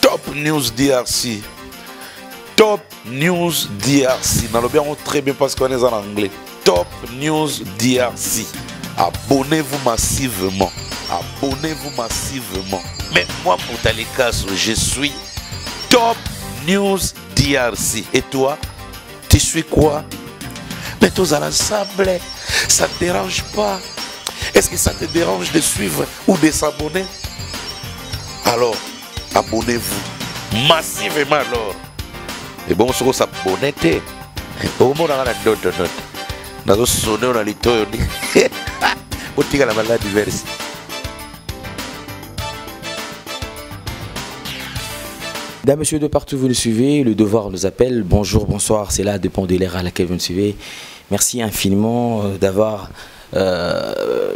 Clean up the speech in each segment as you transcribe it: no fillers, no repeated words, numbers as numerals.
Top News DRC. Top News DRC. Dans le bien, on très bien parce qu'on est en anglais. Top News DRC. Abonnez-vous massivement. Abonnez-vous massivement. Mais moi, pour Talikaso, je suis Top News DRC. Et toi, tu suis quoi? Mais tous à l'ensemble, ça ne te dérange pas? Est-ce que ça te dérange de suivre ou de s'abonner? Alors, abonnez-vous massivement alors. Et bon, on s'abonne. Au moment où on a d'autres notes, on a sonné, on a l'ito, on dit, on tire la maladie diverse. Mesdames, Messieurs, de partout vous nous suivez, le devoir nous appelle. Bonjour, bonsoir, c'est là, dépend de l'ère à laquelle vous nous suivez. Merci infiniment de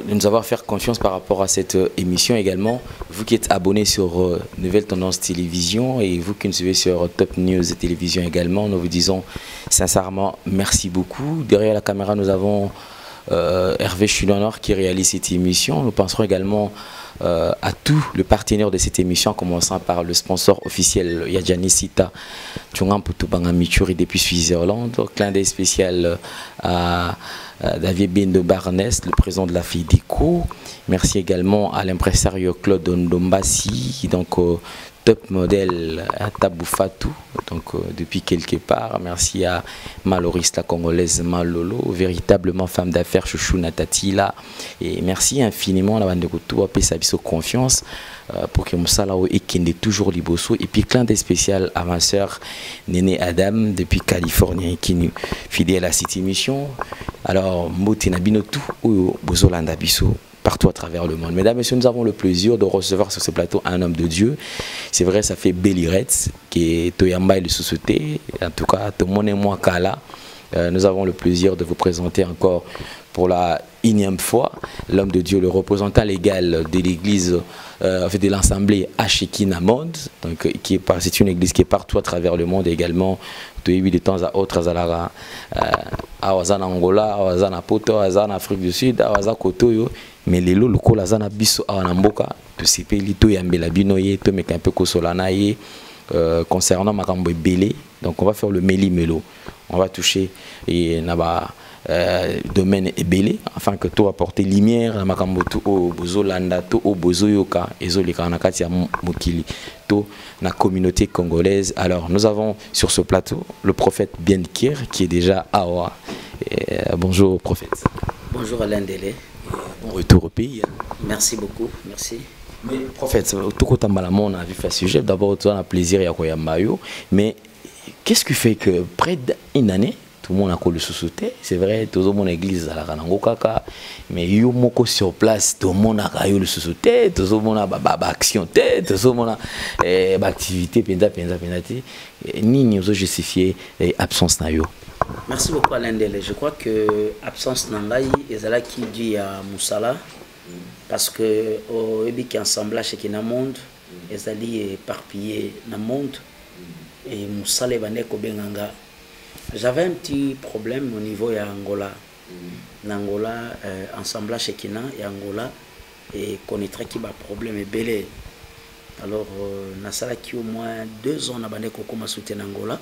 nous avoir fait confiance par rapport à cette émission également. Vous qui êtes abonnés sur Nouvelle Tendance Télévision et vous qui nous suivez sur Top News Télévision également, nous vous disons sincèrement merci beaucoup. Derrière la caméra, nous avons Hervé Chulonor qui réalise cette émission. Nous penserons également à tous les partenaires de cette émission, en commençant par le sponsor officiel Yadjani Sita, Tchungamputu Michuri depuis Suisse-Irlande. Clin d'œil spécial à David Bendo Barnes, le président de la FIDICO. Merci également à l'impresario Claude Ndombasi, donc top modèle à Taboufatou, donc depuis quelque part. Merci à Maloris, la congolaise Malolo, véritablement femme d'affaires chouchou Natatila. Et merci infiniment à la bande de Koutou, à Pesabiso confiance pour que Moussalao et Kende toujours liboso. Et puis clin d'œil spécial à ma soeur Néné Adam depuis Californie qui nous fidèle à cette émission. Alors, Moutina Binotou ou Bozolanda Bisso partout à travers le monde. Mesdames et messieurs, nous avons le plaisir de recevoir sur ce plateau un homme de Dieu. C'est vrai, ça fait Beliretz, qui est Toyamba et le Sossoté. En tout cas, tout le monde est moins Kala. Nous avons le plaisir de vous présenter encore pour la énième fois l'homme de Dieu, le représentant légal de l'église, de l'assemblée Ashekina Monde. Donc, c'est une église qui est partout à travers le monde également. De temps à autre, à Angola, à Poto, à Afrique du Sud, à Kotoyo. Mais les lots locaux, la zana biso à Namboka, de ces pays, to yambela binoye, to meka un peu kosolanaye, concernant Makambo Belé. Donc on va faire le meli-melo. On va toucher et naba domaine Belé, afin que tout apporter lumière à Makambo to au Bozolanda, to au Bozoyoka, et Zolika Nakatia Mokili, to la communauté congolaise. Alors nous avons sur ce plateau le prophète Bienekir qui est déjà à Awa. Bonjour prophète. Bonjour Alain Délé. Bon retour au pays. Merci beaucoup, merci. Mais prophète, tout le temps on a vu faire sujet. D'abord, tu as un plaisir à Koyambayo. Mais qu'est-ce qui fait que près d'une année, tout le monde a connu le sous-sauté? C'est vrai, tout le monde a église à la Ranangokaka. Mais il y a sur place, tout le monde a eu le sous-sauté, tout le monde a action, tout le monde a activité, ni nous a justifié l'absence de yo. Merci beaucoup Alain Dele. Je crois que l'absence d'Angaï est là qui dit à Moussala parce que au qui assemblage qui est dans le monde, ils allaient éparpillés dans le monde et Moussala est Benganga. J'avais un petit problème au niveau de Angola. Angola, assemblage qui est Angola et connaîtrait qui a problème est belé. Alors, Nassala qui au moins 2 ans n'a pas de soutenir Angola.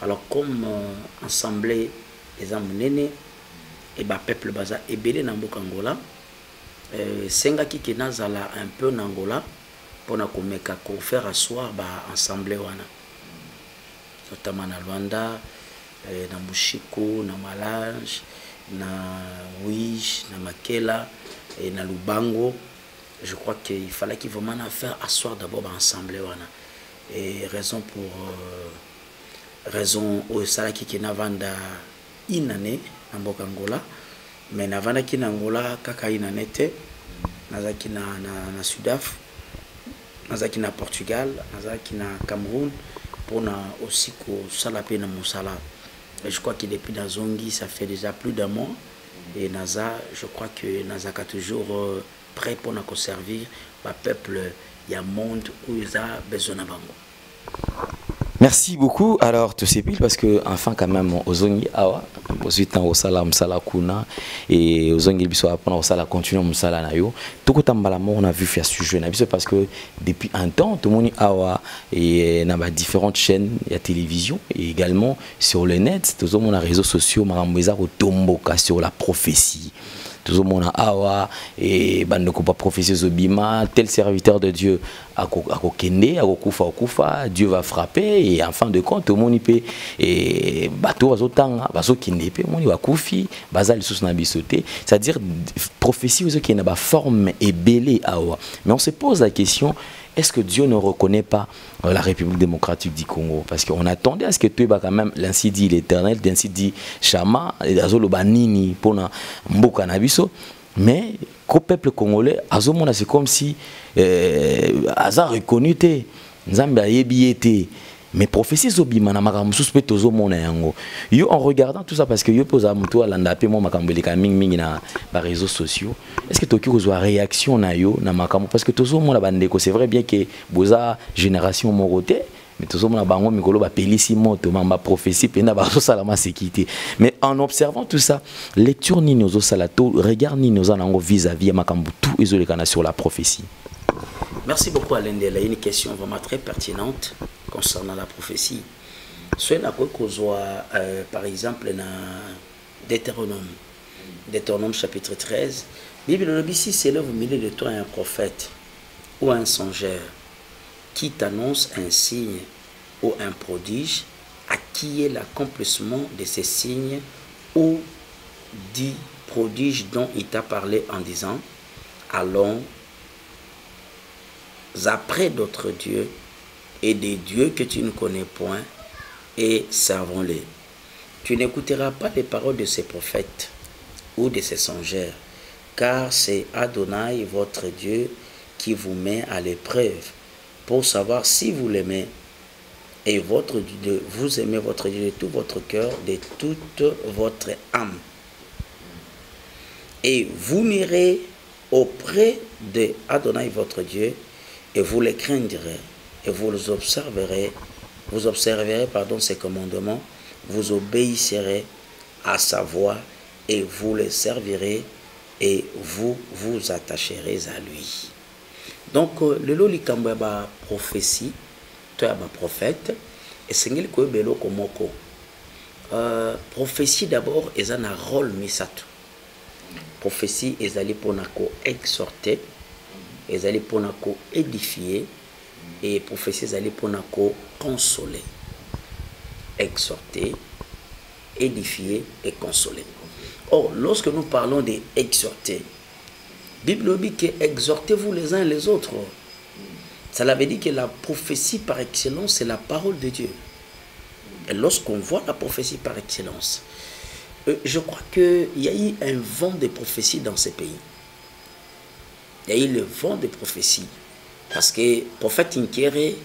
Alors comme assemblée les amenés et bah peuple baza et belé dans Angola, senga qui nazala un peu en Angola pour na komeka ko faire asseoir bah assemblée wana. Notamment na Luanda, na Bushiko, na Malange, na Wish, na Makela et na Lubango. Je crois qu'il fallait qu'il vraiment faire asseoir d'abord assemblée wana. Et raison pour raison au salaki qui n'a vanda inane en Angola mais n'a vanda qui Angola kaka inanete nazaki na Sudaf nazaki na Portugal nazaki na Cameroun pour na aussi ko salape na musala. Je crois que depuis dans Zongi ça fait déjà plus d'un mois et Naza je crois que Nazaka toujours prêt pour nous servir le peuple il y a monde où ils a besoin de bango. Merci beaucoup. Alors, tout c'est pile parce que, enfin, quand même, Ozongi Awa, ensuite, au Sala, Msala Kuna, et Ozongi Biso, après, au Sala, continue, Msala Nayo. Tout le temps, on a vu faire ce jeu. Parce que depuis un temps, tout le monde Awa, et dans différentes chaînes, il y a télévision, et également sur le net, tout le monde a réseaux sociaux, Maramoueza, Tomboka, sur la prophétie. Tout le monde a awa et bandoko pas prophétie zobima tel serviteur de Dieu a kokende a kufa Dieu va frapper et en fin de compte tout le monde peut et bateau azotanga bazo kende pe moni va kufi bazali sous na bisoté, c'est-à-dire prophétie aux qui n'a pas forme et belé awa. Mais on se pose la question, est-ce que Dieu ne reconnaît pas la République démocratique du Congo? Parce qu'on attendait à ce que tu aies quand même l'ainsi dit l'Éternel, l'ainsi dit Chama, Azolo Banini, Pona Mboka Nabiso. Mais qu'au peuple congolais, Azomona, c'est comme si Aza reconnu, Nzamba Yebiete. Mais prophétie zobimana makamusu pe tozo mona yango. Yo en regardant tout ça parce que yo posa muto alanda pe mo makambeleka mingi na ba réseaux sociaux. Est-ce que toki kozwa réaction na yo na makamu parce que tozo mona bandeko c'est vrai bien que boza génération moroté mais tozo mona bango mikolo ba pelisi moto mamba prophétie pe na ba salama sécurité. Mais en observant tout ça, lecture ni nozo salato, regard ni nozo nango vis-à-vis makambu tout ezolekana sur la prophétie. Merci beaucoup Alain Dela. Une question vraiment très pertinente concernant la prophétie. Soit par exemple dans Deutéronome chapitre 13, Bible le ici s'élève au milieu de toi un prophète ou un songeur qui t'annonce un signe ou un prodige à qui est l'accomplissement de ces signes ou dit prodige dont il t'a parlé en disant allons après d'autres dieux et des dieux que tu ne connais point et servons-les. Tu n'écouteras pas les paroles de ces prophètes ou de ces songeurs, car c'est Adonai votre Dieu qui vous met à l'épreuve pour savoir si vous l'aimez et votre Dieu, vous aimez votre Dieu de tout votre cœur, de toute votre âme. Et vous m'irez auprès de Adonai votre Dieu et vous les craindrez et vous observerez ses commandements, vous obéisserez à sa voix et vous le servirez et vous vous attacherez à lui. Donc le loli kamba prophétie, toi ya prophète et sengeli ko belo komoko. Prophétie d'abord eza na rôle misato. Prophétie ezali pona ko exhorter, ezali pona ko édifier et prophétie ezali pona ko consoler. Exhorter, édifier et consoler. Or, lorsque nous parlons d'exhorter, Bible dit que exhortez-vous les uns les autres. Cela veut dire que la prophétie par excellence, c'est la parole de Dieu. Et lorsqu'on voit la prophétie par excellence, je crois qu'il y a eu un vent de prophétie dans ces pays. Il y a eu le vent de prophétie. Parce que le prophète Inkere,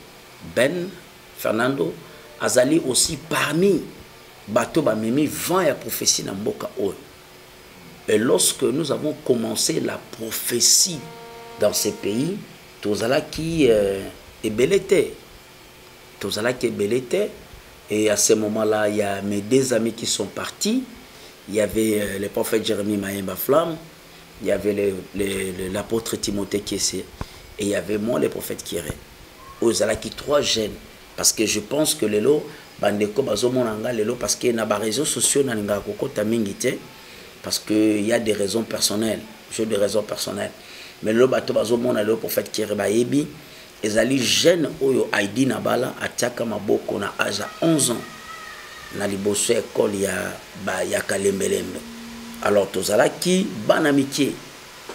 Ben, Fernando, Azali aussi parmi Bato Bamemi, vent et prophétie dans Mboka Oyo. Et lorsque nous avons commencé la prophétie dans ces pays, Tozala qui est belleté. Tozala qui est belleté. Et à ce moment-là, il y a mes deux amis qui sont partis. Il y avait le prophète Jérémie Maïmba Flamme. Il y avait l'apôtre Timothée Kessé. Et il y avait moi, le prophète Kéré. Ozala qui trois jeunes. Parce que je pense que les lots, bandeko bazomonanga les lots parce que na ba réseaux sociaux na nga kokota mingité. Parce qu'il y a des raisons personnelles. J'ai des raisons personnelles. Mais le bateau bazomona le prophète Kéré Bayebi. Ezali jeune oyo Aidi Nabala atiaka maboko na âge 11 ans. Na liboso école ya Kalembelembe. Alors tozala ki banamitié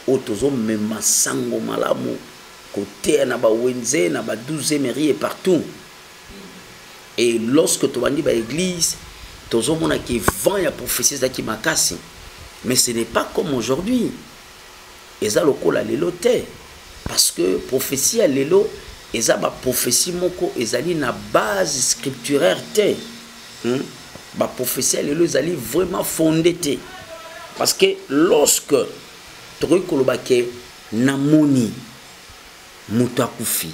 o tozo mema sango malamu côté na ba wenze na ba 12e mairie et partout. Et lorsque tu vas dire à l'église, tu as qui vend la prophétie qui makasi. Mais ce n'est pas comme aujourd'hui. Et ça, le col à l'éloté. Parce que prophétie à l'élo, et ça, la prophétie, ils ont une base scripturaire. La prophétie à l'élo, ils ont vraiment fondé. Parce que lorsque tu as dit namoni mutakufi,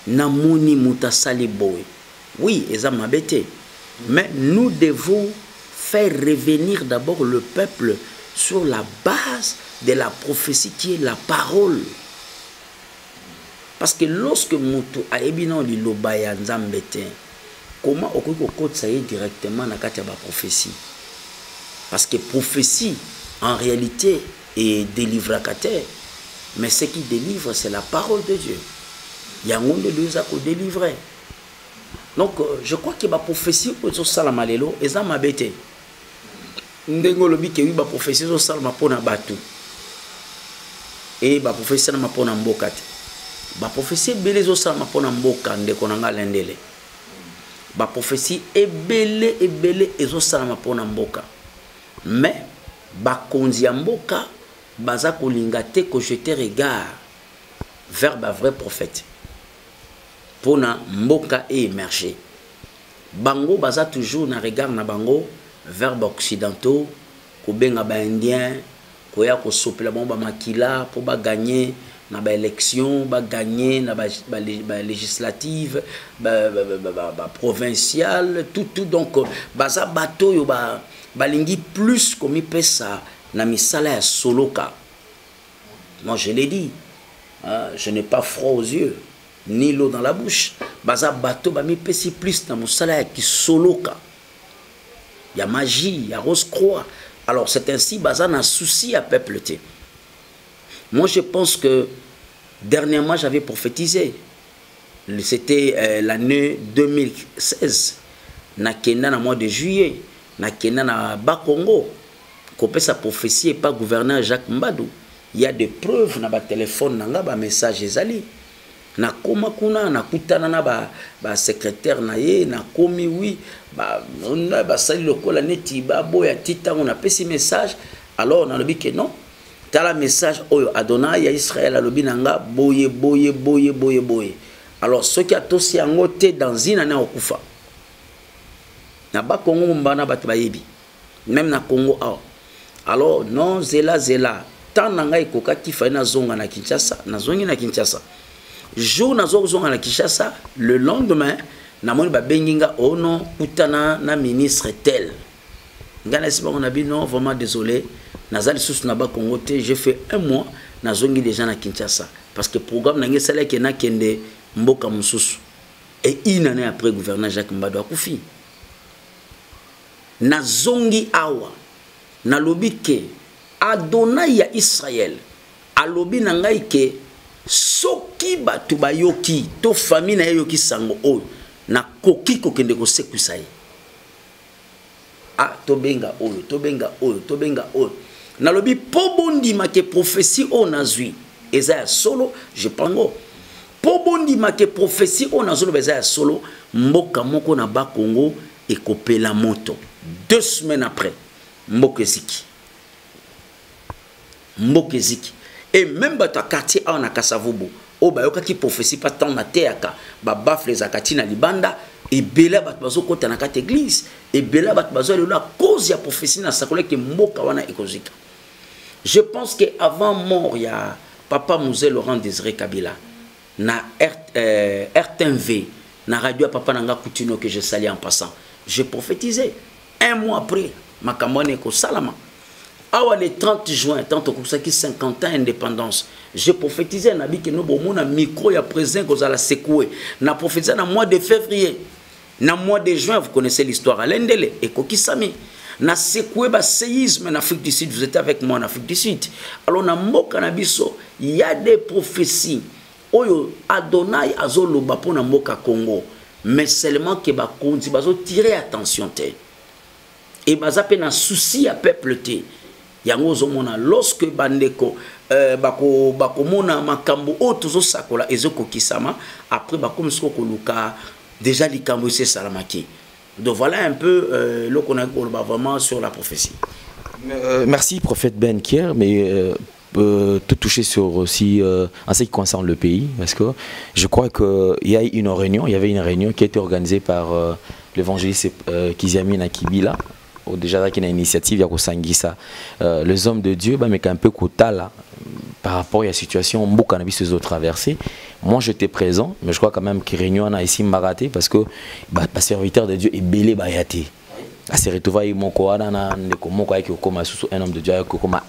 namoni mutasaliboy, Oui, ils ont m'embêté. Mais nous devons faire revenir d'abord le peuple sur la base de la prophétie qui est la parole. Parce que lorsque Moutou a ébinon liloba ya nzambete, comment on peut ça directement dans la prophétie? Parce que prophétie, en réalité, est délivrateur. Mais ce qui délivre, c'est la parole de Dieu. Il y a un monde de Dieu qui délivre. Donc, je crois que la prophétie, c'est ça malelo, et ça m'a bêté. Ndengo lobi que oui, la prophétie, c'est ça m'a pona batu. Et la prophétie, c'est m'a pona mbokate. La prophétie, belé ça m'a pona mboka ndeko nanga lendele. La prophétie est belé et ça m'a pona mboka. Mais bakonzi ya mboka baza kolinga te ko jeter regard vers ba vrai prophète pona mboka émerger. Bango baza toujours na regard na bango vers ba occidentaux ko benga ba indien ko ya ko sopela ba makila pour ba gagner na ba élection, ba gagner na ba législative, ba provinciale, tout donc baza bato yo ba balingi plus comme il peut ça na misala ya soloka. Moi je l'ai dit, je n'ai pas froid aux yeux ni l'eau dans la bouche. Baza bato ba mi pesi plus na misala ya ki soloka. Il y a magie, il y a rose croix. Alors c'est ainsi baza na souci à peuple té. Moi je pense que dernièrement j'avais prophétisé. C'était l'année 2016 na Kenya na mois de juillet. Na Kenya na Bakongo, kopé sa prophétie et pas gouverneur Jacques Mbadou. Il y a des preuves na ba téléphone nanga ba message ezali. Na koma kuna na kutana na ba secrétaire na ye na komi oui ba sali lokola neti ba boya tita on a pesi message alors on a lobi que non. Tala message oyo Adonai ya Israël a lobi nanga boye. Alors ceux qui a tosi yango te dans une année okufa. Na ba Congo mbana bat bayebi même na Congo alors non zela tant nanga ikoka kifa na zonga na Kinshasa na zongi na Kinshasa jour na zonga na Kinshasa le lendemain na moni ba benginga ono kutana na ministre tel ngana siba on a dit non vraiment désolé nazali sous na ba Congo te j'ai fait un mois na zongi déjà na Kinshasa parce que programme na ngesala ke na kende mboka mususu et une année après gouverneur Jacques Mbadou akufi. Na zongi awa na lobi ke Adonai ya Israël alobi na ngai ke soki batu bayoki to famille na yoki sango oyo na koki kokende ko sekusa ye tobenga oyo na lobi po bondi ma ke prophétie o nazui eza solo je pango po bondi ma ke prophétie o nazolo beza solo mboka moko na ba Congo et kopela moto. 2 semaines après, Mbokeziki. Et même dans le quartier à Kasavubu, au Bayoka qui prophétie pas tant na teaka, baf les akati na libanda, et bela batbazo kota na kat église, et bela batbazo la cause ya prophétie na sakole ke mboka wana ekozika. Je pense que avant mort il y a papa Mouzé Laurent Désiré Kabila na RTNV na radio papa nanga Coutinho que je salue en passant. J'ai prophétisé. Un mois après, ma campagne est Salama. Awa le 30 juin, tant que ça qui 50 ans indépendance, j'ai prophétisé na bi que nous bon na micro ya présent que la secoué. Na prophétisé na mois de février. Na mois de juin, vous connaissez l'histoire à Lendele et Kokisami. Na secoué ba séisme en Afrique du Sud, vous êtes avec moi en Afrique du Sud. Alors na mboka na biso, il y a des prophéties. Oyo Adonai azolo ba pona mboka Congo. Mais seulement que ba konzi bazo tirer attention te. Et baza pe na souci à peuple te. Yango zomona lorsque bandeko bako mona makambo o tozo sakola ezoko kisama après bako msoko koluka déjà likambo c'est salamaki. Donc voilà un peu le qu'on a vraiment sur la prophétie. Merci prophète Ben Kier, mais te toucher sur aussi en ce qui concerne le pays, parce que je crois qu'il y a une réunion, il y avait une réunion qui a été organisée par l'évangéliste Kiziami Nakibila. Déjà là, il y a une initiative, il y a les hommes de Dieu, mais un peu kota là, par rapport à la situation où cannabis se traversé. Moi, j'étais présent, mais je crois quand même que Réunion a ici maraté parce que le serviteur de Dieu est belé bayati. La Seretova est mon coana, un homme de Dieu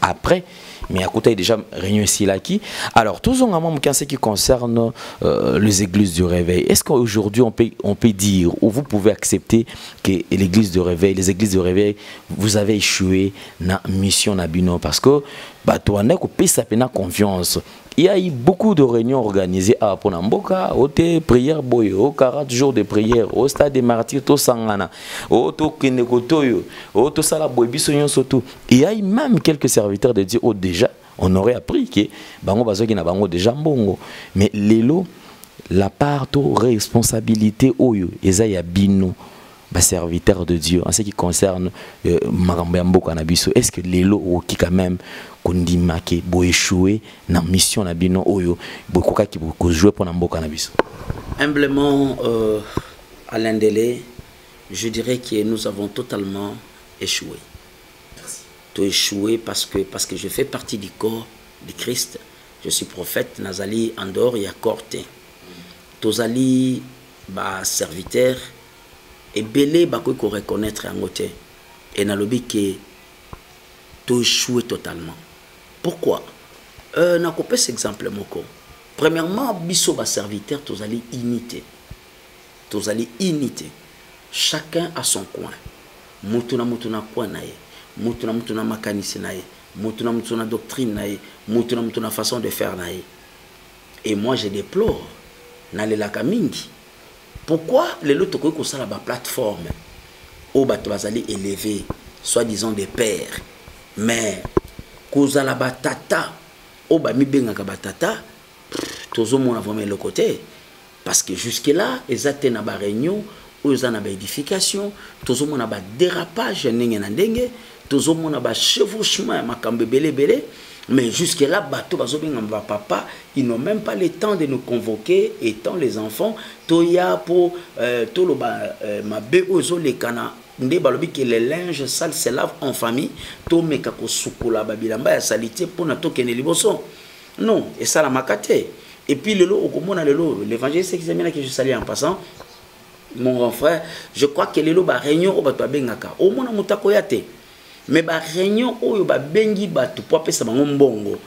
après, mais à côté déjà Réunion ici là qui. Alors, tous en ce qui concerne les églises du réveil, est-ce qu'aujourd'hui on peut dire ou vous pouvez accepter que l'église de réveil, les églises de réveil, vous avez échoué dans la mission Nabino parce que tu as confiance. Il y a eu beaucoup de réunions organisées à Ponamboka, au prière boyo, 40 jours de prière, au stade des martyrs, au Sangana, au Kenekotoyo, au Sala Boybisonyon Soto. Il y a eu même quelques serviteurs de Dieu, déjà, on aurait appris que Bango Bazoki na Bango déjà mbongo. Mais l'élo, la part de responsabilité, oyo, Esaïa Bino, serviteur de Dieu, en ce qui concerne Marambo Cannabis, est-ce que l'élo, qui quand même, qu'on dit que pour échouer dans la mission Nabino Oyo, pour jouer pour Nambo Cannabis? Humblement, Alain Delé, je dirais que nous avons totalement échoué. Merci. Tu as échoué parce que je fais partie du corps du Christ. Je suis prophète, Nazali Andor et Akorte. Tozali, serviteur, et belé, qu'on reconnaître en côté. Et dans le but que tu as échoué totalement. Pourquoi? Na coupé cet exemple moko. Premièrement, biso ba serviteur tozali unité. Tozali unité. Chacun a son coin. Mutuna coin nae. Mutuna makanisi nae. Mutuna doctrine nae. Mutuna façon de faire nae. Et moi je déplore na le lakamingi. Pourquoi les lots toko ko sala ba plateforme au bato bazali élevé, soi-disant des pères, mais kozala batata o ba mi bengaka batata tozo mona vraiment le côté parce que jusque là ezate na ba réunion ou ezana ba édification tozo mona ba dérapage ndenge na ndenge tozo mona ba chevauchement makambe belé mais jusque là bato bazo benga papa ils n'ont même pas le temps de nous convoquer étant les enfants toya pour tolo ba mabe ozo le kana nde balobi que les linges sales se lavent en famille to meka ko sukola babilamba ya salité pona to kene liboso non et ça la makate et puis le lot okomona le lot l'évangile c'est qu'ils aiment que je salue en passant mon grand frère je crois que le lot ba réunion o bato bengaka o mona mutako yate mais ba réunion o ba bengi bato po pesa bango mbongo.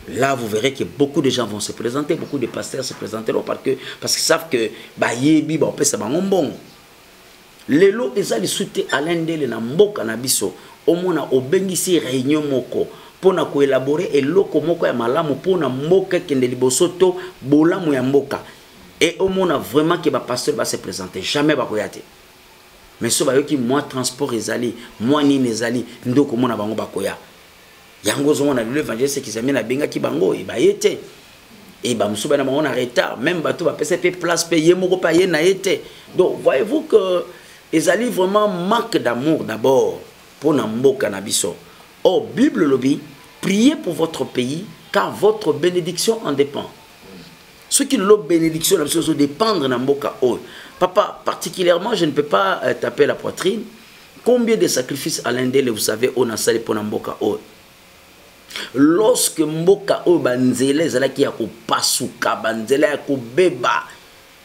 Là, vous verrez que beaucoup de gens vont se présenter, beaucoup de pasteurs se présenteront parce qu'ils savent que bah yebi ba pesa bango mbongo. Lelo ezali soute Alain Delé na mboka na biso omona obengisi réunion moko pona ko élaborer eloko moko ya malamu pona mboka kende liboso to bolamu ya mboka et omona vraiment que ba pasteur va se présenter jamais ba koyate mais so ba yoki moi transport ezali moi ni ezali ndoko mona bango bakoya yango zo mona l'évangile c'est qu'ils amènent benga ki bango e ba yete et ba musuba na bango na retard même bato ba pesa pe place payer moko pa ye na yete donc voyez-vous que ezali vraiment manque d'amour d'abord pour Namboka Nabiso. Oh, Bible lobby, priez pour votre pays car votre bénédiction en dépend. Ce qui l'ont bénédiction dépendre Namboka. Oh, papa, particulièrement, je ne peux pas taper la poitrine. Combien de sacrifices à l'Indel, vous savez, on a salé pour Namboka. Oh. Lorsque Mboka O banzele zalaki ya ko pasuka banzele ya ko beba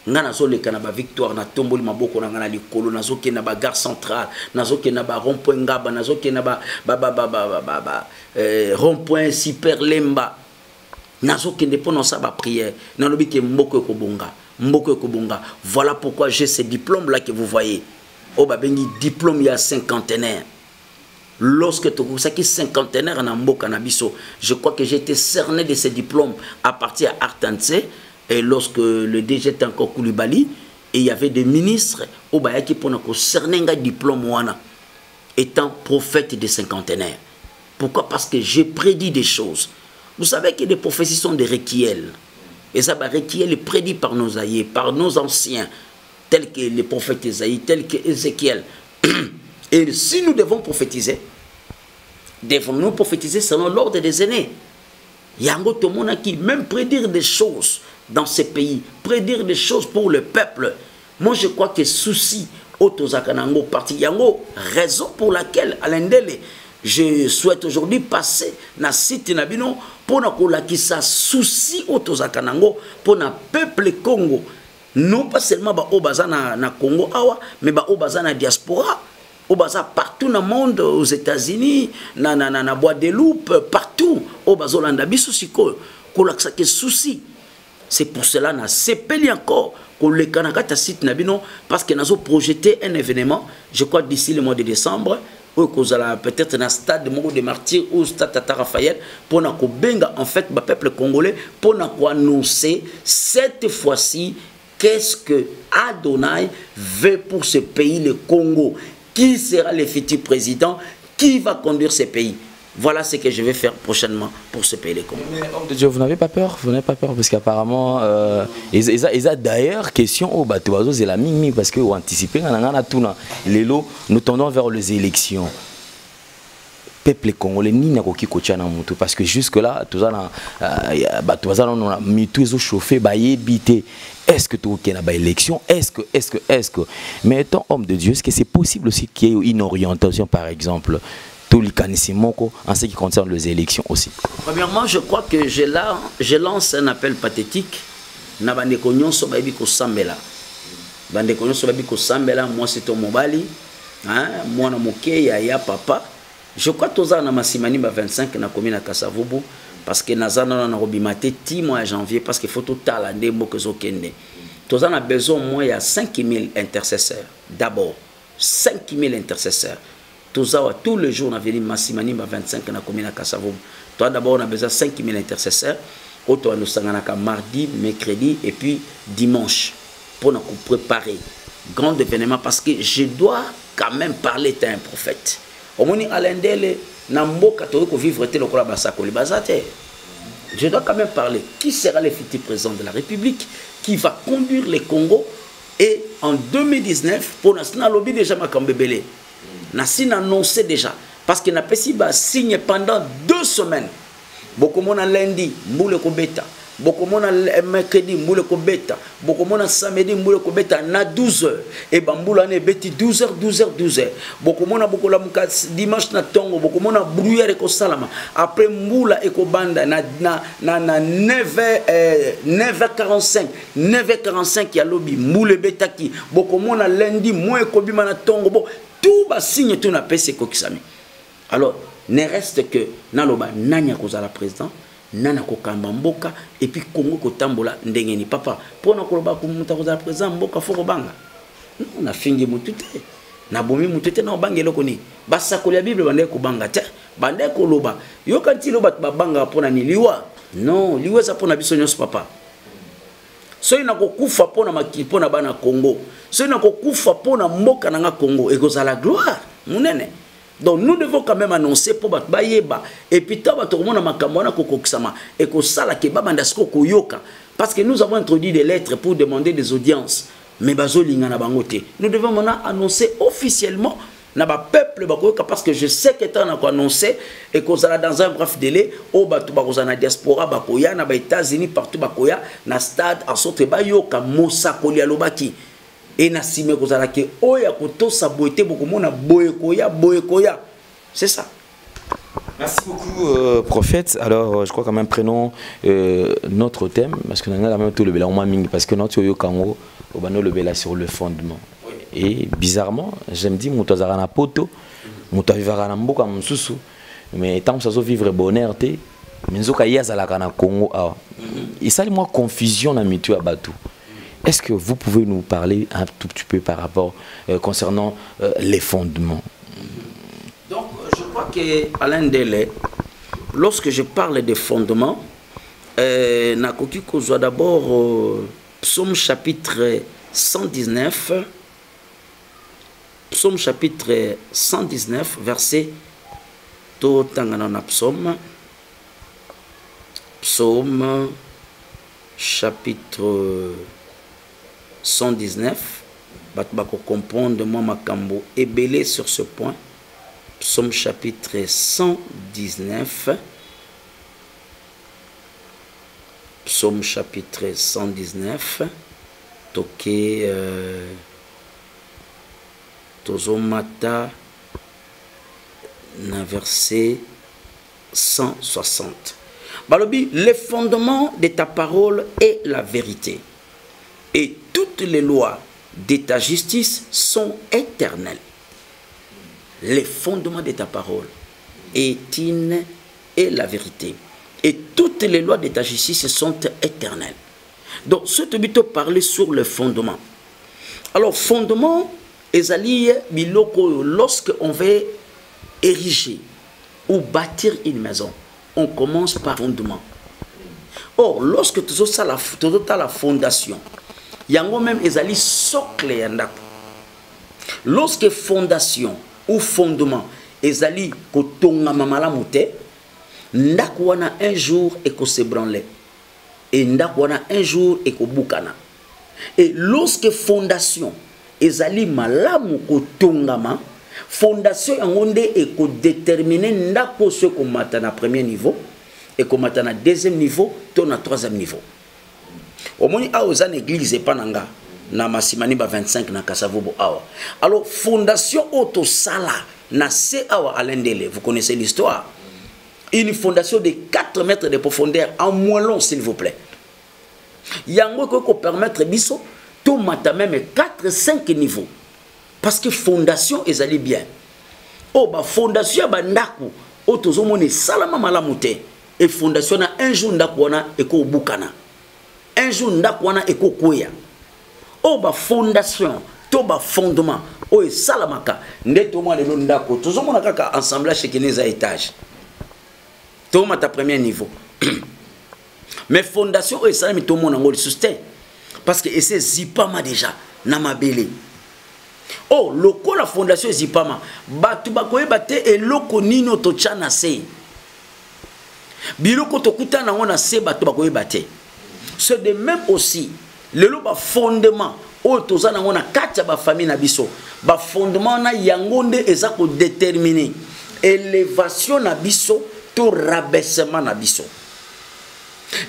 ngana zo le kanaba victoire na tomboli maboko na ngana likolo nazo ke na ba gare centrale nazo ke na ba rond-point ngaba nazo ke na ba rond-point super lemba nazo ke ndepona sa ba prière na lobi ke mboko ko bonga voilà pourquoi j'ai ce diplôme là que vous voyez o ba bengi diplôme ya cinquantenaire. Lorsque tu as qui cinquantenaire en mboka na biso, je crois que j'ai été cerné de ce diplôme à partir à Artanse. Et lorsque le DG était encore Koulibaly, et il y avait des ministres au Bayaki pour nous cerner un diplôme wana, étant prophète des cinquantenaires. Pourquoi? Parce que j'ai prédit des choses. Vous savez que les prophéties sont des requiels. Et ça, requiel est prédit par nos aïeux, par nos anciens, tels que les prophètes Isaïe, tels que Ézéchiel. Et si nous devons prophétiser, devons-nous prophétiser selon l'ordre des aînés? Yango Tomona qui même prédire des choses dans ces pays, prédire des choses pour le peuple. Moi je crois que souci Otozakanango parti Yango, raison pour laquelle Alain Delé Je souhaite aujourd'hui passer na site Nabino pour que ça souci autozakanango pour na peuple Congo. Non pas seulement ba obaza na Congo awa, mais ba obaza na diaspora. Obaza partout dans le monde, aux États-Unis, na Guadeloupe, partout. Obaza Olanda biso siko ko laksa ke souci. C'est pour cela na sepeli encore que le Kanakata site Nabino parce que nous avons projeté un événement, je crois d'ici le mois de décembre, où nous allons peut-être dans le stade de Mogo des Martyrs ou stade Tata Raphaël pour nous benga en fait le peuple congolais pour nous annoncer cette fois-ci qu'est-ce que Adonai veut pour ce pays, le Congo. Qui sera le futur président? Qui va conduire ce pays? Voilà ce que je vais faire prochainement pour ce pays, le Congo. Mais homme de Dieu, vous n'avez pas peur? Vous n'avez pas peur parce qu'apparemment, ils ont d'ailleurs question au bateau, c'est la mimi parce que vous anticipez, nous tendons vers les élections. Peuple congolais ni na koki kochana mutu parce que jusque là tout ça na mitu zo chauffé ba yebité. Est-ce que tu as une élection? Est-ce que mais étant homme de Dieu, est-ce que c'est possible aussi qu'il y ait une orientation par exemple en ce qui concerne les élections aussi? Premièrement, je crois que je lance un appel pathétique. Na bande konyon so babi ko sambela. Bande konyon so babi ko sambela, moi c'est ton mobali, hein, moi na moke ya papa. Je crois que tous na masimani ba 25 na commune à Kasavubu parce que nazana na robimate ti mois janvier parce qu'il faut tout talande mo que zokende. Tous a besoin moi il y a 5000 intercesseurs. D'abord 5000 intercesseurs. Tous les jours on a venu masimani ba 25 na commune à Kasavubu. Toi d'abord on a besoin de 5000 intercesseurs. Auto nous sanganaka mardi, mercredi et puis dimanche pour nous préparer grand événement parce que je dois quand même parler d'un prophète. Omoni alendele na mboka to ko vivre te lokola basako li bazate. Je dois quand même parler. Qui sera le futur président de la République qui va conduire le Congo et en 2019 pour na lobby déjà makambebele. Na sin annoncé déjà parce qu'il n'a pas si ba signe pendant 2 semaines. Beaucoup mona lundi mbule ko beta. Beaucoup mona mercredi mbule ko beta. Beaucoup mona samedi mbule ko beta na 12h et bambula ne beti 12h. Beaucoup mona beaucoup la muka dimanche na tongo beaucoup mona brouillard ko salama. Après mbula e ko banda na 9h45 ya lobby mbule beta ki. Beaucoup mona lundi moi ko bima na tongo bo tout ba signe tout na pese ko kisami. Alors ne reste que naloba nanya kozala président nana ko kamba mboka et puis Congo ko tambola ndengeni papa pona koloba ko muta kozala président mboka foko banga na fingi mutute na bomi mutute na bangelo ko ni basakoli ya bible bande ko banga te bande ko loba yo kanti loba ba banga pona ni liwa non liwa za pona biso nyos papa so ina ko kufa pona makili pona bana Congo so ina ko kufa pona mboka na nga Congo e kozala gloire munene. Donc nous devons quand même annoncer pour Bayeba et puis tout le monde a makamona kokokisama et que ça la kebaba ndasko koyoka parce que nous avons introduit des lettres pour demander des audiences mais bazolinga na bangote. Nous devons maintenant annoncer officiellement na ba peuple bakoyoka parce que je sais que tant na ko annoncer et que ça dans un bref délai au batu bakozana diaspora bakoya na ba États-Unis partout bakoya na stade en sorte bayoka mosakoli alobaki. Et nasime kozala ke oya koto saboité beaucoup mona boyekoya. C'est ça. Merci beaucoup prophète. Alors je crois quand même prenons notre thème parce que nous avons même tout le bela parce que notre yo kango obano le bela sur le fondement. Oui. Et bizarrement, j'aime dire muto azara na poto, muto vivara na mboka mususu mais tant que ça so vivre bonheur té menzoka yazala kana Congo ah. Et ça moi confusion na mitu abatu. Est-ce que vous pouvez nous parler un tout petit peu par rapport concernant les fondements? Donc, je crois qu'Alain Delay, lorsque je parle des fondements, Nakoki Kozwa d'abord Psaume chapitre 119, Psaume chapitre 119, verset Totanganana Psaume, Psaume chapitre 119, Batbako comprendre moi Makambo est belé sur ce point. Psaume chapitre 119. Psaume chapitre 119. Toké Tozomata na verset 160. Balobi, le fondement de ta parole est la vérité. Et toutes les lois de ta justice sont éternelles. Les fondements de ta parole est la vérité. Et toutes les lois de ta justice sont éternelles. Donc, ce que tu parler sur le fondement. Alors, fondement, lorsque on veut ériger ou bâtir une maison, on commence par fondement. Or, lorsque tu as la fondation, il y a même ezali socle yandako. Lorsque fondation ou fondement ezali kotonga mamala mute, ndako wana un jour et ko se branler. Et ndako wana un jour et ko bukana. Et lorsque fondation ezali malamu kotongama, fondation yangonde et ko déterminer ndako ce ko mata na premier niveau et ko mata na deuxième niveau, to na troisième niveau. Au moins, à l'église, pas nanga, na masimani ba 25 na Kasavubo awa. Alors, fondation auto sala na se awa à l'endele. Vous connaissez l'histoire. Une fondation de 4 mètres de profondeur en moins long, s'il vous plaît. Yango ko permettre biso to mata même 4-5 niveaux. Parce que fondation est allé bien. Oh ba fondation ba ndaku auto zomone salama malamute et fondation na un jour ndaku wana e ko bukana. Un jour ndaku wana e ko koya. Oh ba fondation to ba fondement o e salamaka ndeto mo lelo ndako tozomona kaka assemblage keneza étage. To mata premier niveau. Mais fondation o salami to mona ngoli sustain parce que c'est zipama déjà na mabele. Oh loko la fondation zipama batu bakoyeba te eloko nino to chana se. Biloko to kutana ngona se batu bakoyeba te. C'est de même aussi le fondement o tozana ngona katia ba famille na biso ba fondement na yangonde eza ko déterminer élévation na biso to rabaissement na biso.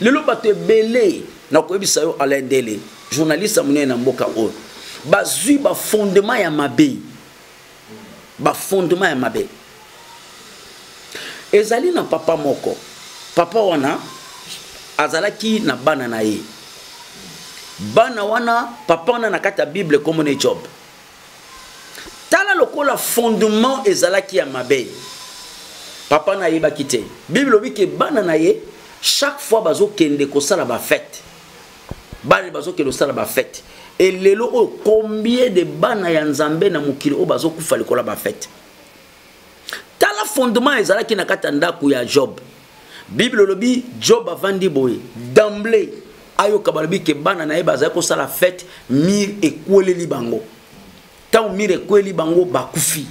Le bato belé na ko ebisa yo Alain Dele journaliste amune na mboka o ba zui ba fondement ya mabe ba fondement ya mabe ezali na papa moko papa wana azalaki na bana na ye bana wana papa wana na kata Bible comme ne Job tala lokola fondement ezalaki ya mabe papa na ye ba kite Bible obi ke bana na ye chaque fois bazo kende ko sala ba fête bana bazo kende ko sala ba fête et lelo o combien de bana ya nzambe na mukili o bazo kufa likola ba fête tala fondement ezalaki na kata ndaku ya Job Bible lobi Job avandi boye d'emblée ayo kabalobi ke bana na eba za ko sala fête mir ekweleli bango tant mir ekweli bango bakufi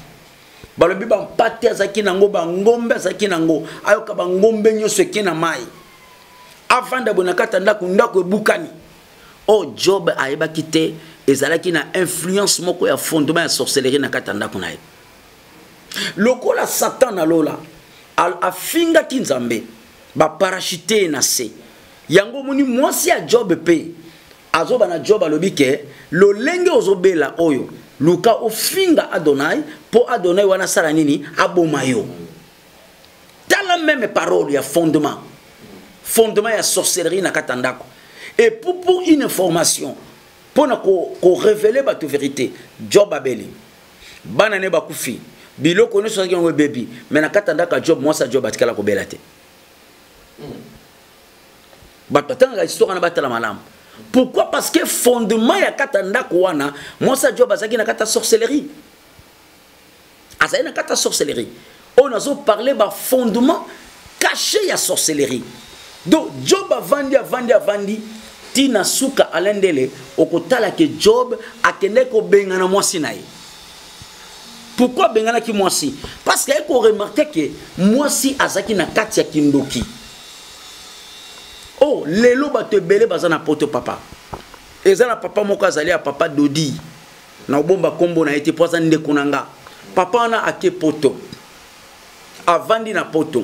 balobi ba mpate azaki nango ba ngombe azaki nango ayo ka ba ngombe nyoso ekena mai avanda bona kata ndako ebukani oh Job ayeba kite ezalaki na influence moko ya fondement ya sorcellerie na kata ndako na ye lokola Satan na lola afinga kinzambe ba parachute na se yango moni mwasi ya Job pe azoba na Job alobi ke lolenge ozobela oyo luka ofinga Adonai po Adonai wana sala nini aboma yo tala même parole ya fondement ya sorcellerie na katandako et pour une information pour ko révéler ba vérité Job abeli bana ne bakufi biloko ne so ngwe baby mais na katandaka Job mwasa Job atikala ko belate batanga histoire na batala malamu. Pourquoi? Parce que fondement ya katanda kwana mwasa Job azaki na kata sorcellerie. Azaki na kata sorcellerie. On a parlé ba fondement caché ya sorcellerie. Donc Job avandi tina suka alendele okotala ke Job akende ko bengana mwasi na ye. Pourquoi bengana ki mwasi? Parce que ko remarquer que mwasi azaki na kati ya kindoki. Oh, lelo ba te belé bazana poto papa. Ezana papa moko azali ya papa Dodi. Na bomba kombo na été poza ndeko nanga. Papa na ake poto. Avandi na poto.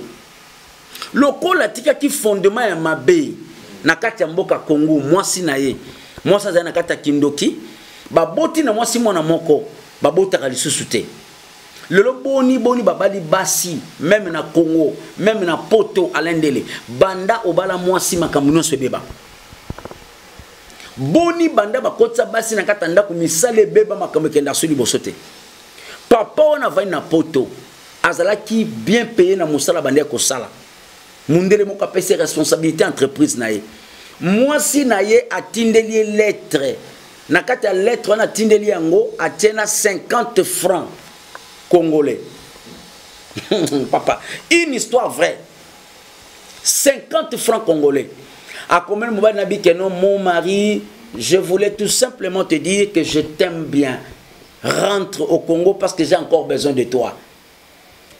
Lokola tika ki fondement ya mabe na kati ya mboka Kongo mwasi na ye. Mwasi azali na kati ya kindoki. Baboti na mwasi mwana moko. Babota ka lisusu te. lelo boni babali basi même na Congo même na poto alendele banda obala mwasi makambo nyonso ebeba boni banda bakotsa basi na katanda ku misale beba makambo kenda suli bosote papa ona vai na poto azalaki bien payé na musala bande ko sala mundele mo kapese responsabilité entreprise na ye mwasi na ye atindeli lettre na kata lettre na atindeli yango atena 50 francs congolais. Papa, une histoire vraie. 50 francs congolais. À combien de nabi que non, mon mari, je voulais tout simplement te dire que je t'aime bien. Rentre au Congo parce que j'ai encore besoin de toi.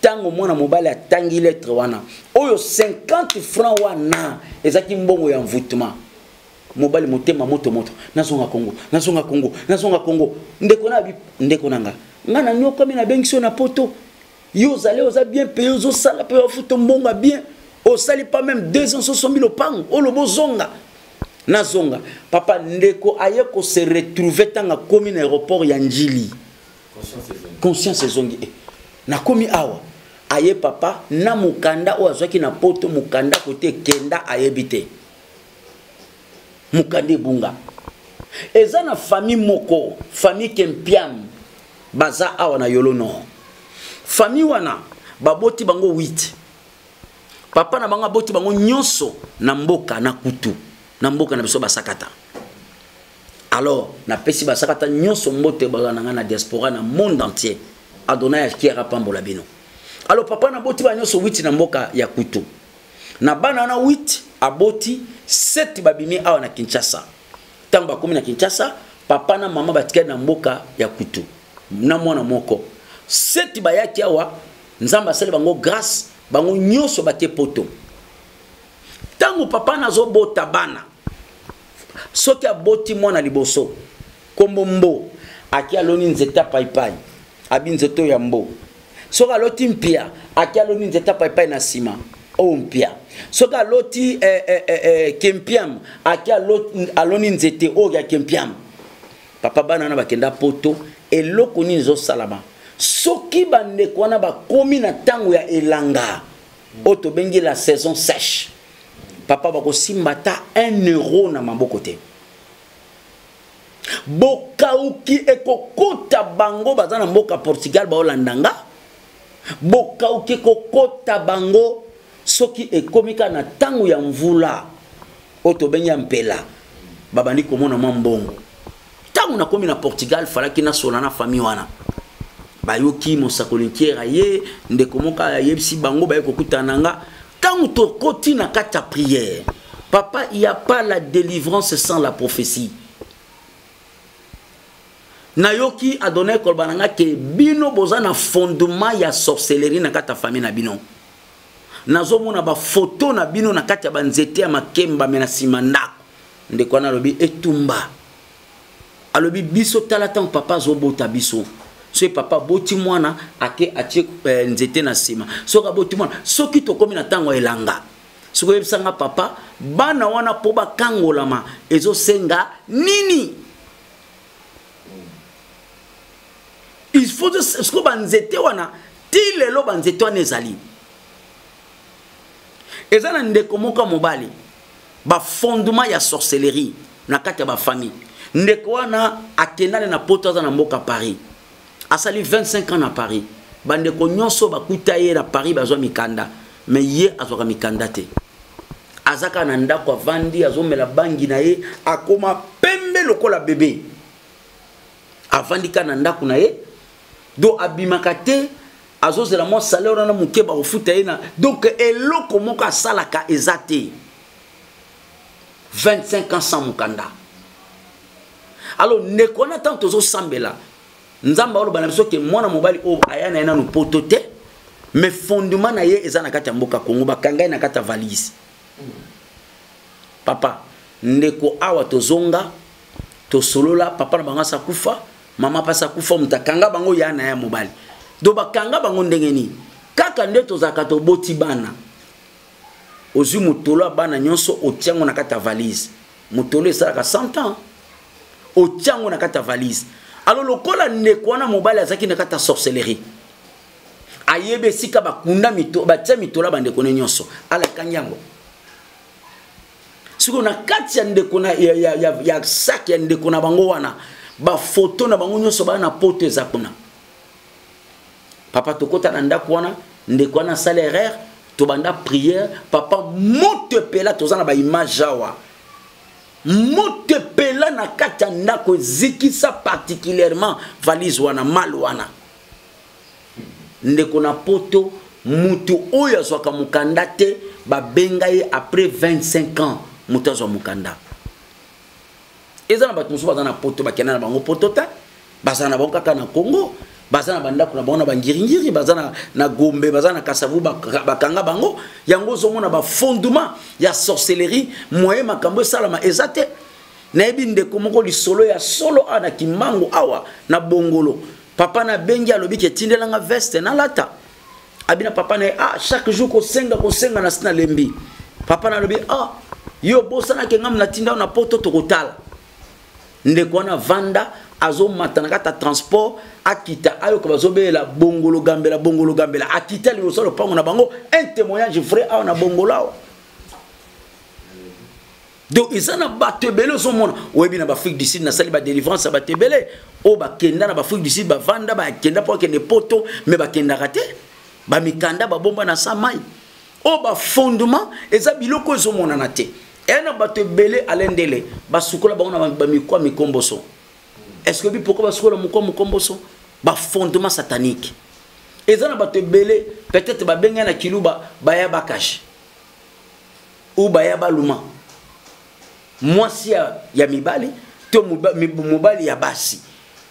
Tant au moins, mon bal a tangi lettre wana. Oyo 50 francs wana. Et ça qui mbongo ya envoûtement. Mobile motema moto moto. Nazonga Congo, nazonga Congo, nazonga Congo. Ndekonanga. Ngana nyoka mina bengisio na poto. Yo zale oza bien payé, ozo sala pe ofuto mbonga bien. O sali pas même 260 000 pang. O lobo zonga. Na zonga. Papa ndeko aye ko se retrouver tanga komi na aéroport ya Njili. Conscience zongi. Na komi awa. Aye papa na mukanda o azwaki na poto mukanda kote kenda ayebite. Mukande bunga. Eza na famille moko, famille Kempiam. Baza awa na yolo no. Famille wana baboti bango 8. Papa na banga boti bango nyonso na mboka na kutu. Na mboka na biso basakata. Alors, na pesi basakata nyonso mbote bazana na diaspora na monde entier. Adonai akiera pambola bino. Alors papa na boti ba nyonso 8 na mboka ya kutu. Na bana na 8 aboti 7 babimi awa na Kinshasa. Tamba komi na Kinshasa, papa na mama batika na mboka ya kutu. Na mwana moko 7 bayaki awa nzamba sele bango grâce bango nyonso batie poto. Tango papa na zo bota bana soki aboti mwana liboso kombo mbo akia loni nzeta paipai abi nzeto ya mbo soki aloti mpia akia loni nzeta paipai na sima o mpia soki aloti kempiam akia aloni nzete o ya kempiam papa bana na bakenda poto eloko ni nzo salama soki bandeko wana bakomi na tango ya elanga oto bengi la saison sèche papa bako simbata 1 euro na maboko te bokauki ekokota bango bazana mboka Portugal ba Holandanga bokauki kokota bango soki ekomika na tango ya mvula oto bengi mpela babandi komona mbongo tango na komi na Portugal falaki na sola na famille wana bayoki mosakolinkiera ye ndeko moka yebisi bango baye kokutananga quand tu koti na kata prière papa il y a pas la délivrance sans la prophétie nayoki adonai kolbananga ke bino bozana fondement ya sorcellerie na kata famille na bino nazomona ba photo na bino na kata banzete ya makemba mena simanda ndeko na lobi etumba alobi biso talata papa zobota biso so papa boti mwana ake atie nzete na sima soka boti mwana soki tokomi na tango elanga soko yebisanga papa bana wana po bakangolama ezo senga nini il faut ce ko banzete wana ti lelo banzete wana ezali ezana ndeko moka mobali ba fondement ya sorcellerie na kati ya ba famille ndeko wana akendane na poto za na mboka Paris asali 25 ans na Paris bandeko nyonso bakuta ye na Paris bazwa mikanda mais ye azwaka mikanda te azaka na ndako avandi azomela bangi na ye akoma pembe lokola bébé avandi ka na ndako na ye do abimaka te azozela mo salaire na muke ba ofuta ye na donc eloko moko asalaka eza te 25 ans sans mukanda. Alors ndeko na tanto zo sambela nzamba olo bana biso ke mwana mobali o ayana ena no potote mais fondement na ye eza na kati ya mboka Kongo bakanga na kati ya valise papa ndeko awa tozonga to solola papa na banga sa kufa mama pasa kufa mutakanga bango yana ya mobali do bakanga bango ndengeni kaka nde tozaka to boti bana ozu mutolo bana nyonso otiango na kati ya valise mutolo esalaka 100 ans otiango na kati ya valise. Alors le kola ndeko wana mobali azaki na kata sorcellerie ayebe sika bakunda mito batia mitola bande kone nyonso ala kanyango siko na kati ya ndeko na ya sac ya ndeko na bango wana ba photo na bango nyonso ba na poto ezakuna papa tokota na ndako wana ndeko na salaire to banda prière papa mote pela tozana ba image awa mote pela na kati ya ndako zikisa particulièrement valise wana mal wana ndeko na poto mutu oyo azwaka mukanda te babenga ye après 25 ans mutu azwa mukanda ezana bato mosusu baza na poto bakenda na bango poto te baza na bango kaka na Congo baza na bandako na bango na bangiringiri baza na Gombe baza na Kasavu bakanga bango yango zomona ba fondement ya sorcellerie moyen makambo salama ezate na ebi ndeko moko lisolo ya solo ana kimango awa na bongolo papa na bengi alobi ke tindelanga veste na lata abina papa na chaque jour ko senga na sina lembi papa na lobi yo bosana ke ngam na tinda na poto tokotala ndeko na vanda azo matana kata transport akita ayo ko bazobela bongolo gambela akita li solo pango na bango un témoignage vrai awa na bongolo awa donc izana batebele so mona oyebi na ba Afrique du Sud na sali ba délivrance ba tebele o ba kenda na ba Afrique du Sud ba vanda ba kenda po kende poto mais ba kenda raté ba mikanda ba bomba na samai o ba fondement eza biloko so mona na te ena batebele alendele ba sukola ba ona ba mikwa mikomboso est-ce que pourquoi ba sukola mukomboso ba fondement satanique ezana batebele peut-être ba benga na kiluba ba ya bakash ou ba ya baluma mwasi ya mibali to mobali ya basi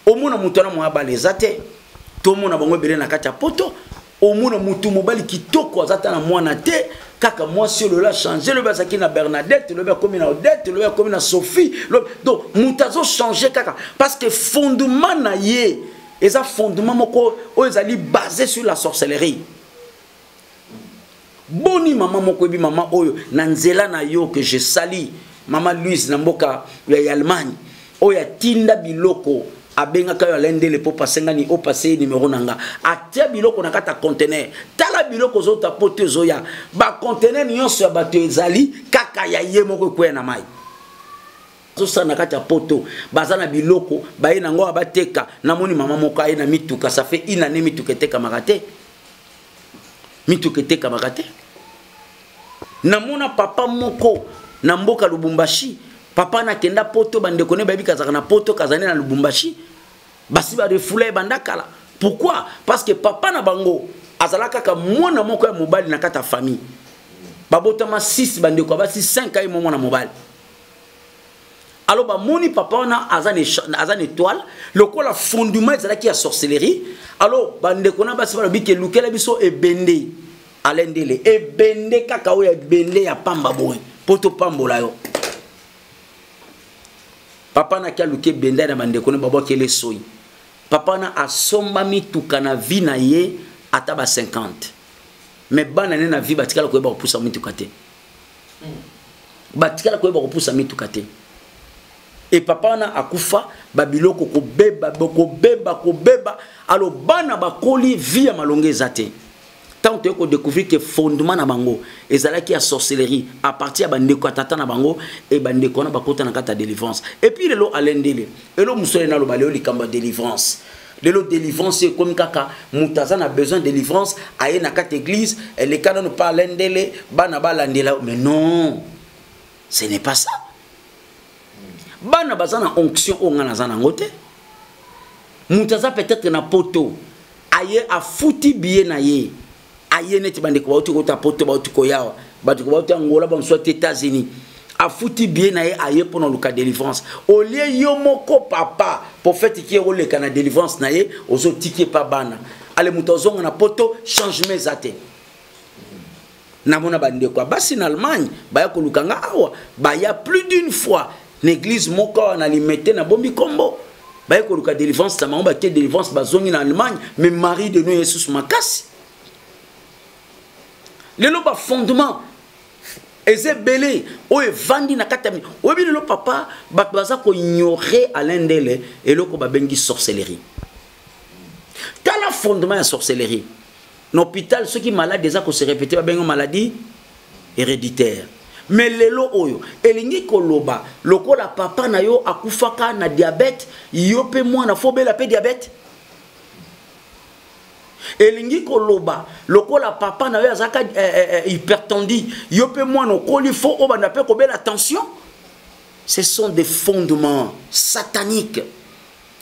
omuna mutu na mwabali ezate to mona bango bele na kati ya poto omuna mutu mobali kitoko azata na mwana te kaka mwasi le la changer le bazaki na Bernadette le ba comme na Odette le ba comme na Sophie donc mutazo changer kaka parce que fondement na ye eza fondement moko o ezali basé sur la sorcellerie boni maman moko bi maman oyo na nzela na yo que je sali Mama Louise Namboka ya Allemagne oya tinda biloko abenga kayo alendele po pasengani o passé numéro nanga atia biloko na kata conteneur tala biloko zo tapote zoya ba conteneur nyonso ya bato ezali kaka ya ye moko kwena na mai zo sana kata poto bazana biloko baye nango abateka namoni mama moko aye na mituka ça fait une année mituka teka makate namona papa moko na mboka Lubumbashi papa na kenda poto bandeko ne babi kazaka na poto kazane na Lubumbashi basi ba refula bandakala pourquoi parce que papa na bango azalaka ka mwana moko ya mobali na kata famille babotama 6 bandeko basi 5 ay momo na mobali alors ba moni papa na azane étoile lokola fondement ezalaki ya sorcellerie alors bandeko na basi ba bike lukela biso ebende alendele ebende kaka oya ebende ya pamba boy poto pambola yo papa na kaluke benda na bandeko ne babo kele soyi papa na asomba mituka na vie na ye ata ba 50 mais bana ne na vie batikala ko ba pusa mituka te batikala ko ba pusa mituka te et papa na akufa babiloko ko beba alo bana bakoli vie ya malonge zate tant que découvrir que fondement na bango ezalaki ya sorcellerie à partir ya bandeko tata na bango et bandeko na bakota na kata délivrance et puis lelo alendele elo musole na lo baleo likamba délivrance lelo délivrance comme kaka mutaza na besoin de délivrance aye na kata église les canons ne pas alendele bana balandela mais non ce n'est pas ça bana bazana onction ongana zana ngote mutaza peut-être na poto aye a fouti billet na ye aye neti bandeko bauti ko ta poto bauti ko yawa batuko bauti Angola ba soit États-Unis a fouti bien na ye aye pour le cas délivrance au lieu yo moko papa pour fait qui role le kana délivrance na ye ozo tiki pa bana ale mutozonga na poto changement zate na mona bandeko basi en Allemagne ba ko lukanga awa ba ya plus d'une fois l'église moko na limité na bombi kombo ba ko luka délivrance ta mamba te délivrance bazongi na Allemagne mais mari de nous Jesus makasi le loba fondement ezebele o evandi na katami o bi le papa baza ko ignorer alendele et loko ba bengi sorcellerie tala fondement ya sorcellerie l'hôpital ceux qui malades déjà qu'on se répéter ba bengo maladie héréditaire. Mais lelo oyo elingi koloba lokola papa na yo akufaka na diabète yo pe mwana fo bela pe diabète. Elingi koloba lokola papa na yo azaka hypertendu yo pe mwana okoli fo obanda pe kobela tension. Ce sont des fondements sataniques.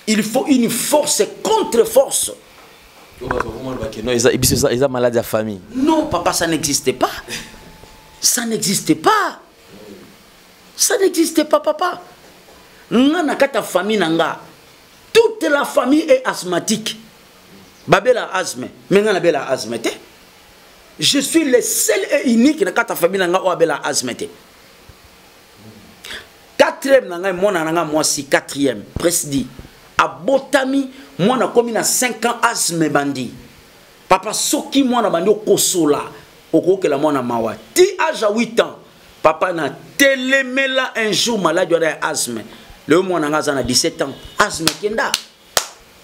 Il faut une force contre force. Non, ils ont maladie à famille. Non, papa, ça n'existait pas. Ça n'existait pas. Ça n'existait pas, papa. Nana kata famille nanga. Toute la famille est asthmatique. Babela asthme. Mais nana bela asthme. Je suis le seul et unique na kata famille nanga ou abela asthme. Quatrième nanga moi nanga moi si quatrième. Presque dit. A botami moi na komi na 5 ans asthme bandi. Papa soki moi na bandi okosola. Que la mona mawa ti âge à 8 ans papa na télémela un jour malade de asthme le mona ngaza na 17 ans asthme kenda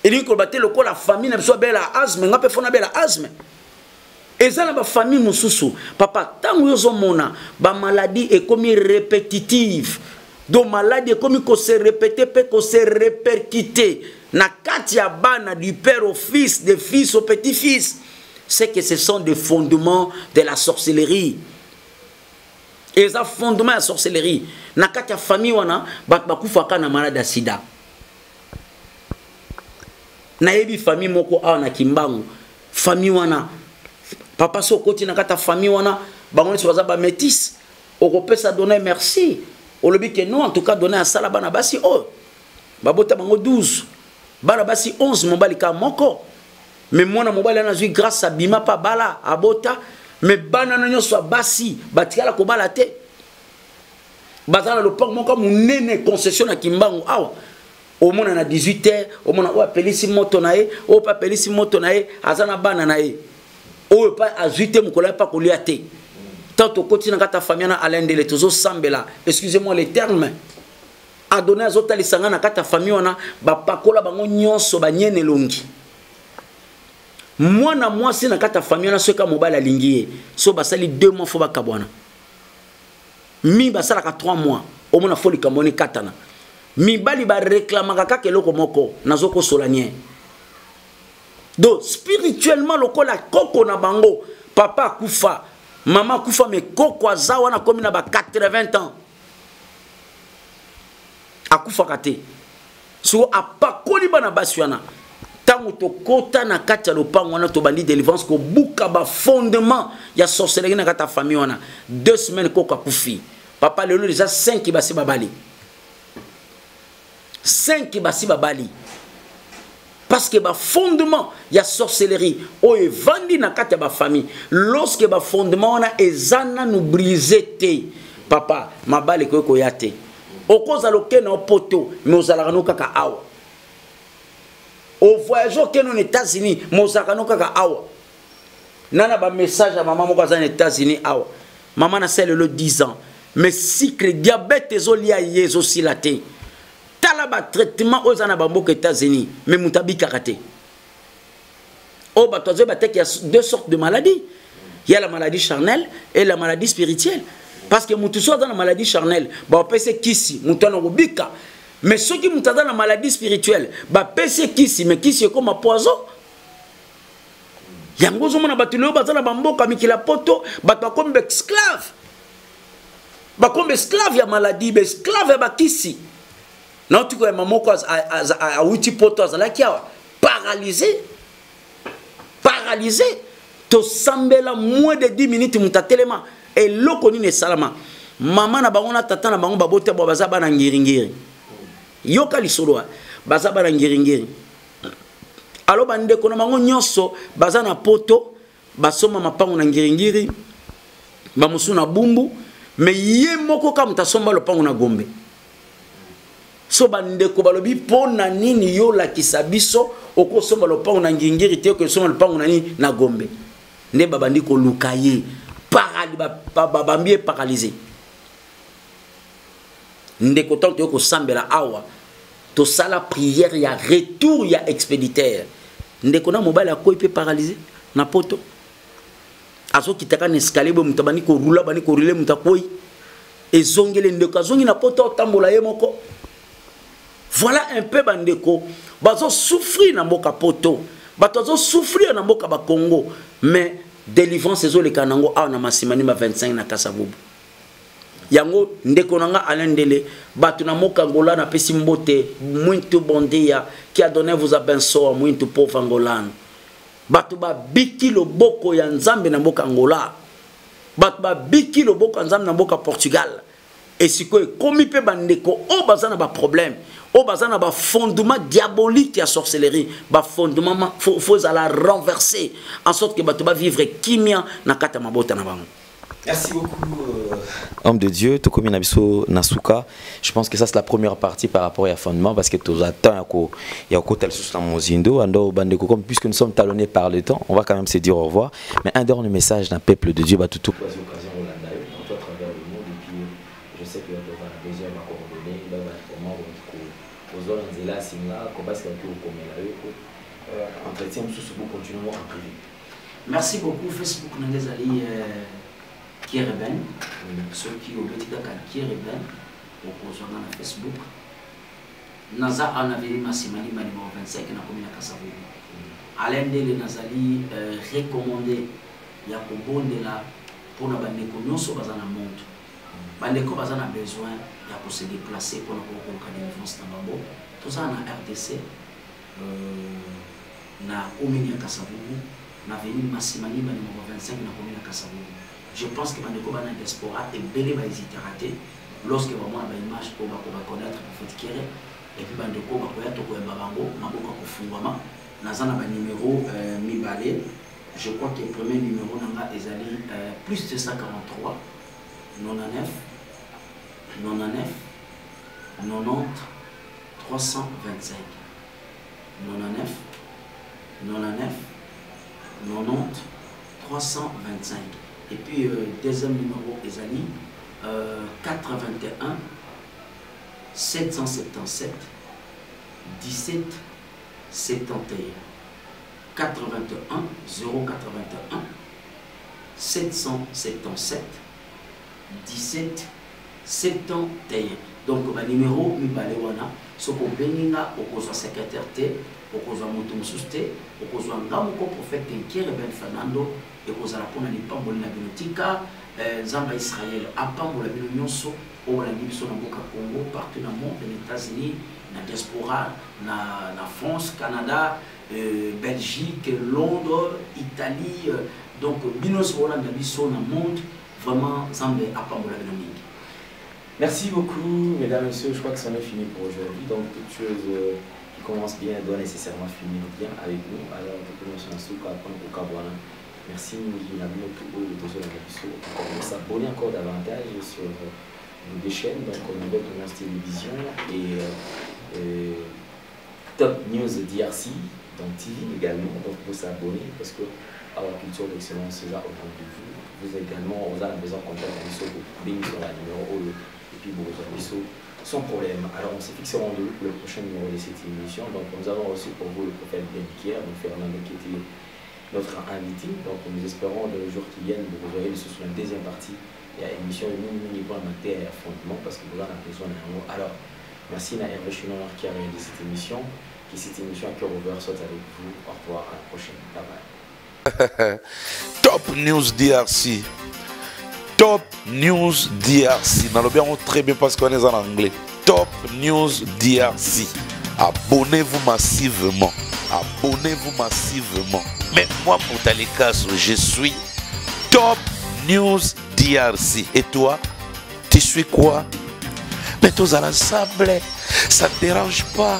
et dit ko baté le ko la famille na so bela asthme ngape fona bela asthme et ça na ba famille mususu papa tango yozo mona ba maladie est comme répétitive donc maladie comme ko se répéter peut ko se répercuter na katia bana du père au fils des fils au petit-fils. C'est que ce sont des fondements de la sorcellerie. Et ça fondement de la sorcellerie. Nakata famille wana bakufaka na malade sida. Na yebi famille moko awa na Kimbangu. Famille wana papa so koti nakata famille wana bango so baza ba métis. Okopesa donner merci. Olobi que non en tout cas donner à sala bana basi oh. Babota bango 12. Bana basi 11 mobali ka moko. Mais moi na mobile na zui grâce à bima pa bala abota mais bana na nyoso basi batikala ko bala te bazala le port moko munene concession na Kimbangu awa au mona na 18h au mona o apelisi moto na e o pa apelisi moto na e azana bana na e o pa azuite mukola pa kolia te tant au quotidien kata famille na Alain de Letozo sambela excusez-moi les termes a donné azota lisanga na kata famille wana ba pakola bango nyonso ba nyene longi. Moi na moi si na kata famille na soka mobile alingié so basali 2 mois fo bakabwana mi basala ka 3 mois o mona foli kamoni katana mi bali ba réclamaka ka keloko moko nazoko solanien donc spirituellement lokola koko na bango papa kufa mama kufa me koko azawa na komi na ba 80 ans akufa kate so apakoli bana basiana. Tango to kota na kati ya lopango wana to bandi délivrance ko buka ba fondement ya sorcellerie na kata famille wana 2 semaines ko kakufi papa lelo déjà 5 basi babali 5 basi babali parce que ba fondement ya sorcellerie o evandi na kati ya ba famille lorsque ba fondement wana ezana nous briser te papa mabali ko yate okoza lokena opoto mais ozalaka no kaka awa. Au voyageur qui est aux États-Unis, Mozakano kaka awa. Nana ba message à maman mokaza aux États-Unis awa. Maman na celle le 10 ans. Mais si que diabète ezoli a yezo silate. Tala ba traitement aux ana bambo aux États-Unis, mais mutabi karaté. Oh ba tozo ba tek il y a 2 sortes de maladies. Il y a la maladie charnelle et la maladie spirituelle. Parce que mutu so dans la maladie charnelle, ba pese kisi, mutano rubika. Mais ceux qui ont la maladie spirituelle, bah pèse kisi, mais kisi est comme un poison. Yangozo mona batuleo bazala bamboka mikila poto, bah comme esclave. Bah comme esclave ya maladie, bah esclave ya bakisi. Non tu vois maman quoi a outil poto azala kia paralysé. Paralysé. To sambela moins de 10 minutes mutatelema et lokoni ne salama. Maman na bangona tata na bango babote bo bazaba na ngiringiri. Yoka lisoloa bazaba na ngiringiri alo bande kono mango nyonso bazana poto basoma mapango na ngiringiri bamusu na bumbu mais ye moko ka mutasomba lopango na Gombe so bande ko balobi pona nini yo la kisabiso okosomba lopango na ngiringiri te ko soma lopango na nini na Gombe nde babandi ko lukaye babambie paralysé. Ndeko tanto yoko sambela awa to sala prière ya retour ya expéditeur ndeko na mobile ko peut paralyser na poto azo kitaka na escalier bo mutabani ko roula bani ko rouler mutakoi ezongele ndeko azongi na poto tambola ye moko. Voilà un peu bandeko bazo souffrir na mboka poto bazo souffrir na mboka ba Congo mais délivrance ezo le kanango a na masimani ma 25 na Kasavubu yango ndeko nanga alendele batu na moka Angola na pesi mbote muito bondia qui a donné vous a benso muito pauvre Angolan batu ba biki loboko ya nzambe na mboka Angola batu ba biki loboko ya nzambe na mboka Portugal et sikoy komi pe bandeko o bazana ba problème o bazana ba fondement diabolique ya sorcellerie ba fondement faut la renverser en sorte que batu ba vivre kimia na kata mabota na bango. Merci beaucoup, homme de Dieu. Tokomi Nabiso Nasuka. Je pense que ça c'est la première partie par rapport à fondement parce que tout attend il y a tel sous la mozindo ando bandeko comme puisque nous sommes talonnés par le temps, on va quand même se dire au revoir. Mais un dernier message d'un peuple de Dieu va tout occasion à travers le monde et puis je sais que on va besoin de coordonner là vraiment aux zones là singa ko parce que au comme là entretien sous continuellement en privé. Merci beaucoup Facebook Nangezali Kiereben, ceux qui ont été dans Kiereben, au conjoint na Facebook. Naza en avait Massimali numéro 25 na commune à Kasavubu. Alain Dele Nazali recommandé ya ko bondela pour na bandeko nyonso bazana monde. Bandeko bazana besoin ya ko se déplacer pour na ko ka défense na babo. Tout ça na RDC na commune à Kasavubu, na venu Massimali numéro 25 na commune à Kasavubu. Je pense que Bandeko Bana diaspora est belé ba hésiter raté lorsque vraiment la image pour connaître pour faire tirer et puis Bandeko ba koya to koyamba bango maboka ko fungwama nazana ba numéro mibale. Je crois que le premier numéro nanga ezali plus de 143 99 99 90 325 99 99 90 325. Et puis, deuxième numéro, Ezali, 81 777 17 71. 81 081 777 17 71. Donc, le numéro, Mibalewana, ce qu'on bénira au cause secrétaire T, au cause de Moutoumoussouste, au cause de Ngamoko, prophète Nkere Ben Fernando. Et aux Alapona n'est pas bon la binotika, Zamba Israël, Apambo la binonyoso, au la Libye na Boka Congo, partout dans le monde, les États-Unis, la diaspora, la France, Canada, Belgique, Londres, Italie, donc binos Hollande, biso dans le monde, vraiment Zamba Apambo la binonika. Merci beaucoup, mesdames et messieurs. Je crois que ça en est fini pour aujourd'hui. Donc, toute chose qui commence bien doit nécessairement finir bien avec nous. Alors, on peut Nasuka, merci, nous s'abonner encore davantage sur nos chaînes, donc Nouvelle Tendance Télévision et Top News DRC, donc TV également, donc vous s'abonner parce que avoir culture d'excellence est là au rendez-vous. Vous également, vous avez besoin de contact avec sur la numéro et puis vous avez sans problème. Alors on s'est fixé rendez-vous pour le prochain numéro de cette émission. Donc nous avons reçu pour vous le prophète Ben Kier, donc Fernando qui était notre invité. Donc nous espérons dans les jours qui viennent, vous aurez ce sur la deuxième partie. Il y a une émission de mini-point matin à fondement parce que vous en avez besoin d'un mot. Alors merci à Hervé Chinon qui a réalisé cette émission. Qui cette émission à cœur ouvert soit avec vous. Au revoir, à la prochaine. Bye bye. Top News DRC. Top News DRC. Dans le bien, on très bien parce qu'on est en anglais. Top News DRC. Abonnez-vous massivement. Abonnez-vous massivement. Mais moi, pour Talikaso, je suis Top News DRC. Et toi, tu suis quoi? Mais tous à l'ensemble, ça ne te dérange pas.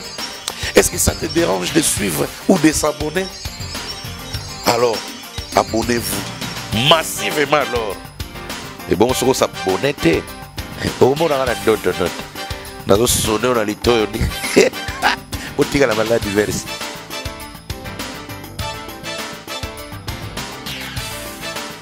Est-ce que ça te dérange de suivre ou de s'abonner? Alors, abonnez-vous massivement alors. Et bon, on s'abonne. Au moins, on a d'autres notes. On a sonné, on a les toits. On a la maladie diverse.